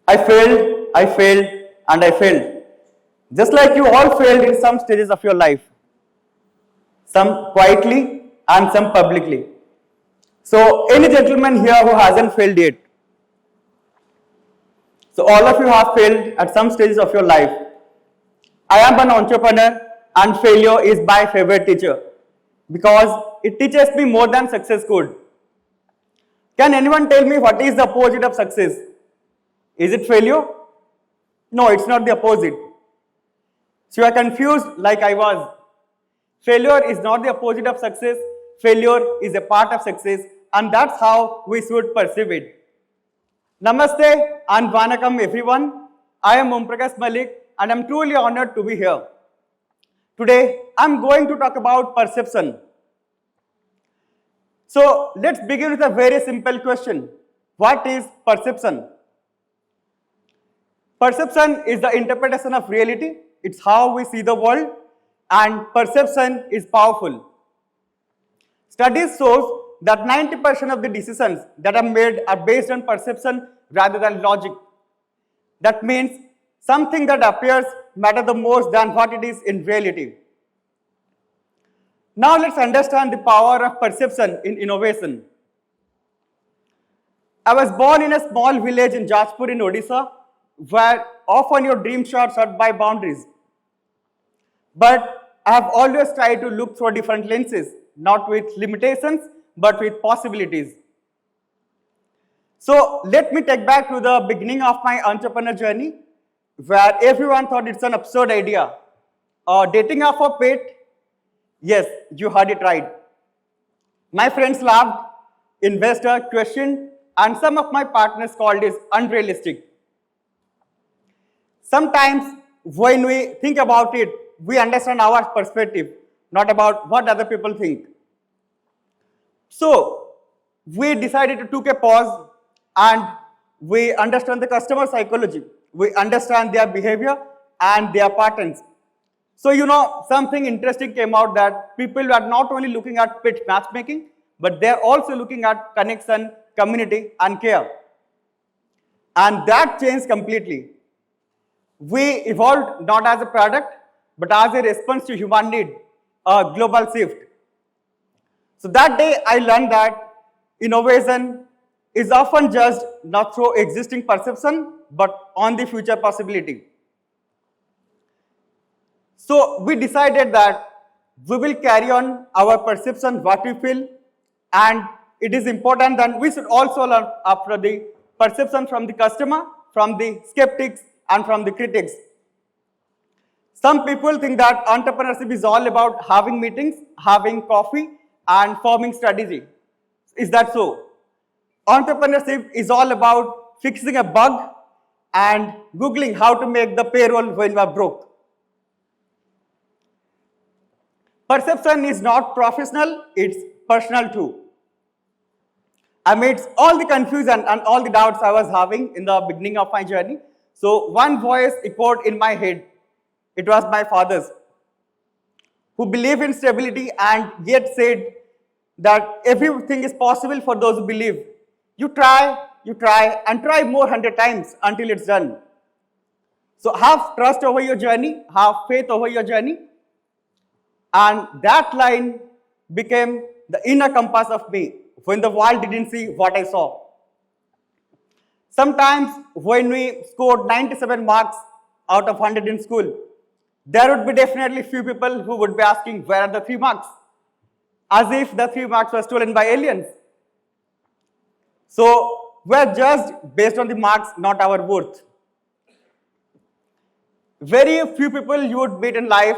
I failed, and I failed. Just like you all failed in some stages of your life, some quietly and some publicly. So, any gentleman here who hasn't failed yet? So, all of you have failed at some stages of your life. I am an entrepreneur, and failure is my favorite teacher because it teaches me more than success could. Can anyone tell me what is the opposite of success? Is it failure? No, it's not the opposite. So you are confused like I was. Failure is not the opposite of success. Failure is a part of success, and that's how we should perceive it. Namaste and Vanakam everyone. I am Om Prakash Malik and I'm truly honored to be here. Today I'm going to talk about perception. So let's begin with a very simple question. What is perception? Perception is the interpretation of reality. It's how we see the world, and perception is powerful. Studies shows that 90% of the decisions that are made are based on perception rather than logic. That means something that appears matters the most than what it is in reality. Now let's understand the power of perception in innovation. I was born in a small village in Jajpur in Odisha, where often your dreams are shut by boundaries. But I have always tried to look through different lenses, not with limitations, but with possibilities. So let me take back to the beginning of my entrepreneur journey, where everyone thought it's an absurd idea. Dating off a pet? Yes, you heard it right. My friends laughed, investor questioned, and some of my partners called it unrealistic. Sometimes when we think about it, we understand our perspective, not about what other people think. So we decided to take a pause and we understand the customer psychology. We understand their behavior and their patterns. So something interesting came out that people are not only looking at pet matchmaking, but they're also looking at connection, community and care. And that changed completely. We evolved not as a product, but as a response to human need, a global shift. So that day I learned that innovation is often judged not through existing perception, but on the future possibility. So we decided that we will carry on our perception, what we feel, and it is important that we should also learn after the perception from the customer, from the skeptics, and from the critics. Some people think that entrepreneurship is all about having meetings, having coffee, and forming strategy. Is that so? Entrepreneurship is all about fixing a bug and Googling how to make the payroll when you are broke. Perception is not professional, it's personal too. Amidst all the confusion and all the doubts I was having in the beginning of my journey, so one voice echoed in my head. It was my father's, who believed in stability and yet said that everything is possible for those who believe. You try, and try more 100 times until it's done. So have trust over your journey, have faith over your journey. And that line became the inner compass of me when the world didn't see what I saw. Sometimes when we scored 97 marks out of 100 in school, there would be definitely few people who would be asking, where are the 3 marks? As if the 3 marks were stolen by aliens. So we are judged based on the marks, not our worth. Very few people you would meet in life,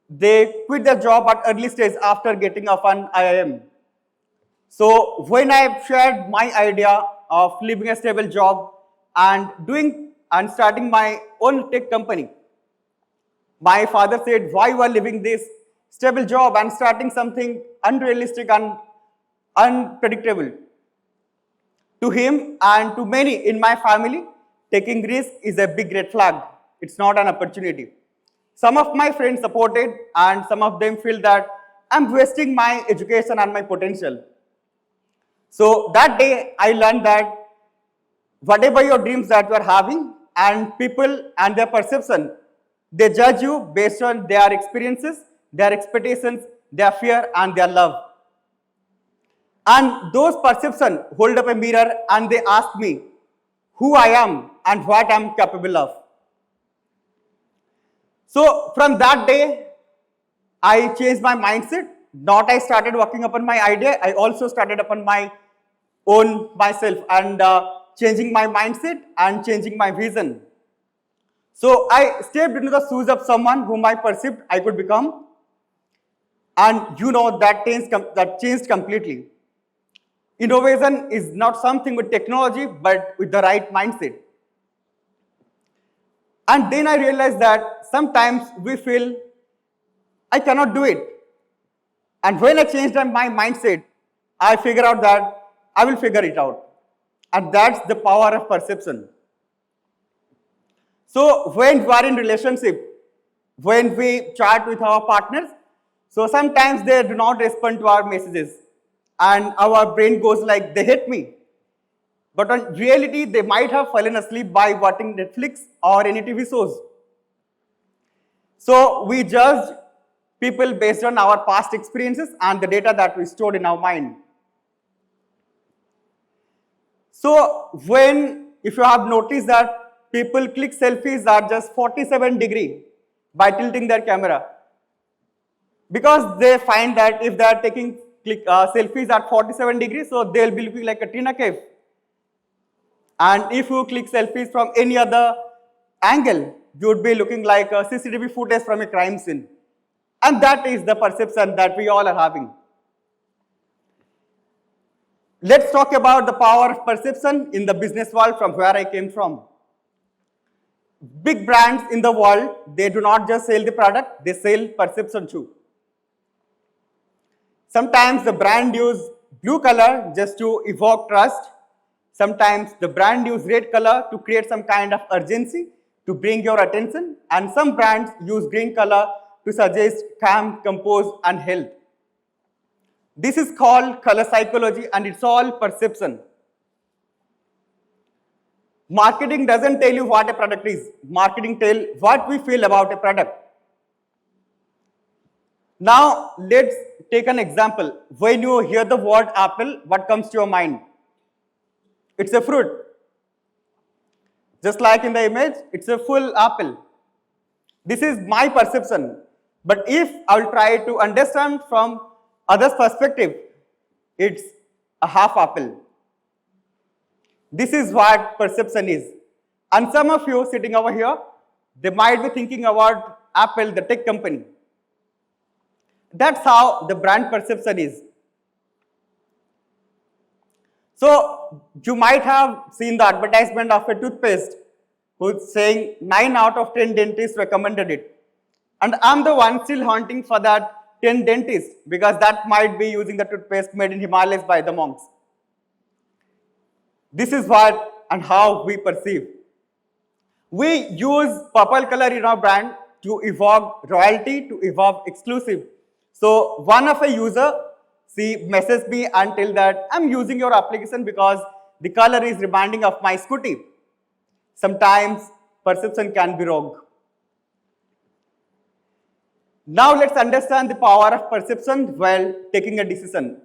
they quit their job at early stage after getting off an IIM. So when I shared my idea of leaving a stable job and starting my own tech company, my father said, why you are leaving this stable job and starting something unrealistic and unpredictable? To him and to many in my family, taking risk is a big red flag. It's not an opportunity. Some of my friends supported and some of them feel that I'm wasting my education and my potential. So that day I learned that whatever your dreams that you are having, and people and their perception, they judge you based on their experiences, their expectations, their fear, and their love. And those perceptions hold up a mirror and they ask me who I am and what I am capable of. So from that day, I changed my mindset. Not I started working upon my idea, I also started upon my own myself and changing my mindset and changing my vision. So I stepped into the shoes of someone whom I perceived I could become, and that changed completely. Innovation is not something with technology, but with the right mindset. And then I realized that sometimes we feel I cannot do it. And when I changed my mindset, I figured out that I will figure it out. And that's the power of perception. So when we are in relationship, when we chat with our partners, so sometimes they do not respond to our messages. And our brain goes like, they hate me. But in reality, they might have fallen asleep by watching Netflix or any TV shows. So we judge people based on our past experiences and the data that we stored in our mind. So if you have noticed that people click selfies at just 47 degrees by tilting their camera, because they find that if they are taking selfies at 47 degrees, so they'll be looking like a Tina cave. And if you click selfies from any other angle, you would be looking like a CCTV footage from a crime scene. And that is the perception that we all are having. Let's talk about the power of perception in the business world from where I came from. Big brands in the world, they do not just sell the product, they sell perception too. Sometimes the brand use blue color just to evoke trust. Sometimes the brand use red color to create some kind of urgency to bring your attention. And some brands use green color to suggest calm, compose, and health. This is called color psychology and it's all perception. Marketing doesn't tell you what a product is. Marketing tells what we feel about a product. Now, let's take an example. When you hear the word apple, what comes to your mind? It's a fruit. Just like in the image, it's a full apple. This is my perception. But if I will try to understand from others' perspective, it's a half apple. This is what perception is. And some of you sitting over here, they might be thinking about Apple, the tech company. That's how the brand perception is. So you might have seen the advertisement of a toothpaste who's saying 9 out of 10 dentists recommended it. And I'm the one still hunting for that 10 dentists because that might be using the toothpaste made in Himalayas by the monks. This is what and how we perceive. We use purple color in our brand to evoke royalty, to evoke exclusive. So one of a user, messaged me and tell that I'm using your application because the color is reminding of my scooty. Sometimes perception can be wrong. Now let's understand the power of perception while taking a decision.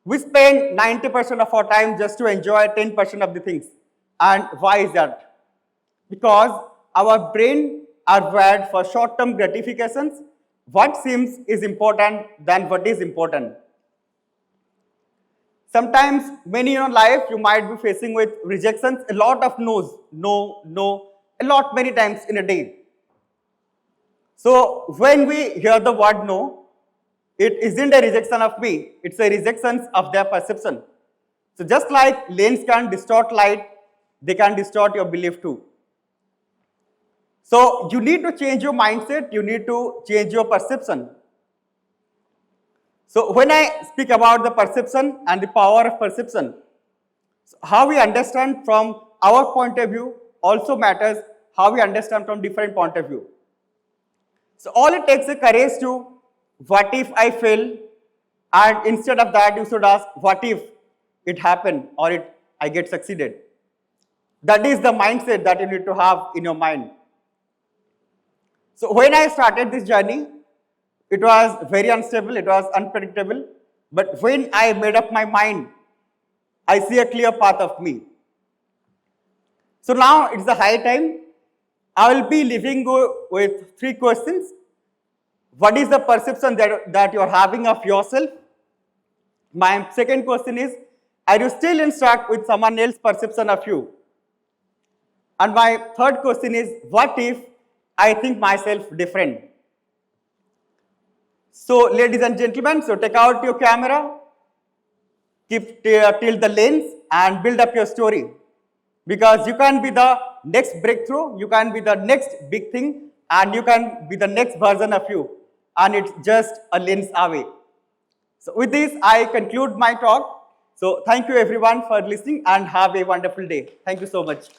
We spend 90% of our time just to enjoy 10% of the things. And why is that? Because our brain are wired for short-term gratifications. What seems is important than what is important. Sometimes, many in your life, you might be facing with rejections, a lot of no's, no, many times in a day. So, when we hear the word no, it isn't a rejection of me, it's a rejection of their perception. So, just like lens can distort light, they can distort your belief too. So, you need to change your mindset, you need to change your perception. So, when I speak about the perception and the power of perception, how we understand from our point of view also matters how we understand from different point of view. So, all it takes is courage to, what if I fail? And instead of that, you should ask, what if it happened or I get succeeded? That is the mindset that you need to have in your mind. So when I started this journey, it was very unstable, it was unpredictable. But when I made up my mind, I see a clear path of me. So now it's the high time. I will be leaving you with 3 questions. What is the perception that you're having of yourself? My second question is, are you still in stuck with someone else's perception of you? And my third question is, what if I think myself different? So ladies and gentlemen, so take out your camera, keep tilt the lens and build up your story. Because you can be the next breakthrough, you can be the next big thing, and you can be the next version of you. And it's just a lens away. So with this, I conclude my talk. So thank you everyone for listening and have a wonderful day. Thank you so much.